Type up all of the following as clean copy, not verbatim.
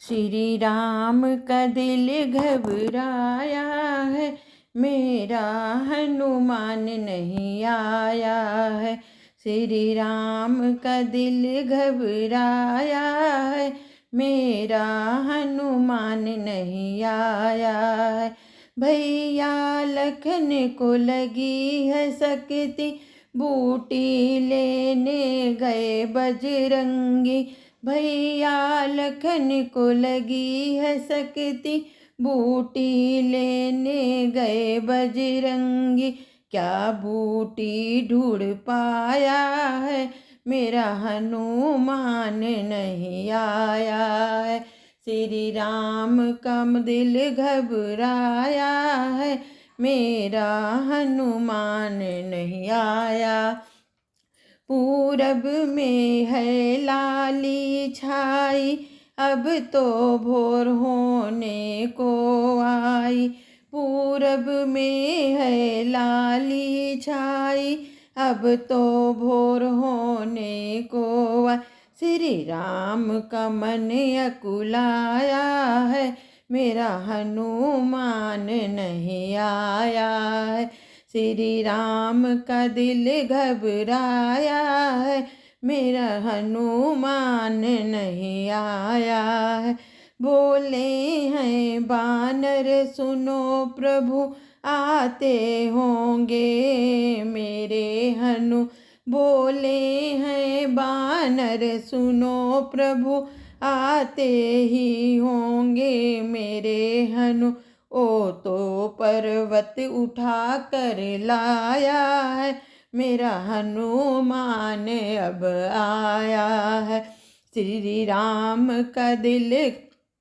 श्री राम का दिल घबराया है, मेरा हनुमान नहीं आया है। श्री राम का दिल घबराया है, मेरा हनुमान नहीं आया है। भैया लखन को लगी है शक्ति, बूटी लेने गए बजरंगी। भैया लखन को लगी है शक्ति, बूटी लेने गए बजरंगी। क्या बूटी ढूंढ पाया है, मेरा हनुमान नहीं आया है। श्री राम का दिल घबराया है, मेरा हनुमान नहीं आया। पूरब में है लाली छाई, अब तो भोर होने को आई। पूरब में है लाली छाई, अब तो भोर होने को आई। श्री राम का मन अकुलाया है, मेरा हनुमान नहीं आया है। श्री राम का दिल घबराया है, मेरा हनुमान नहीं आया है। बोले हैं बानर सुनो प्रभु आते होंगे मेरे हनु। बोले हैं बानर सुनो प्रभु आते ही होंगे मेरे हनु। ओ तो पर्वत उठा कर लाया है, मेरा हनुमान अब आया है। श्री राम का दिल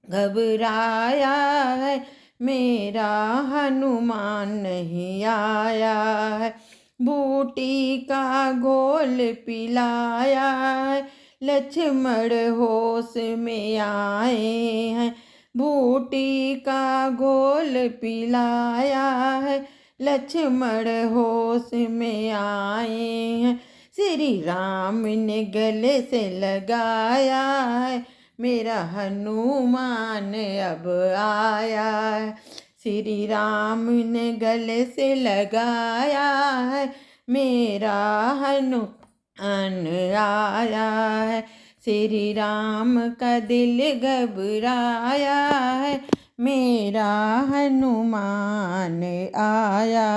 घबराया है, मेरा हनुमान नहीं आया है। बूटी का घोल पिलाया है, लक्ष्मण होश में आए हैं। बूटी का घोल पिलाया है, लक्ष्मण होश में आए हैं। श्री राम ने गले से लगाया है, मेरा हनुमान अब आया है। श्री राम ने गले से लगाया है, मेरा हनुमान आया है। श्री राम का दिल घबराया है, मेरा हनुमान आया।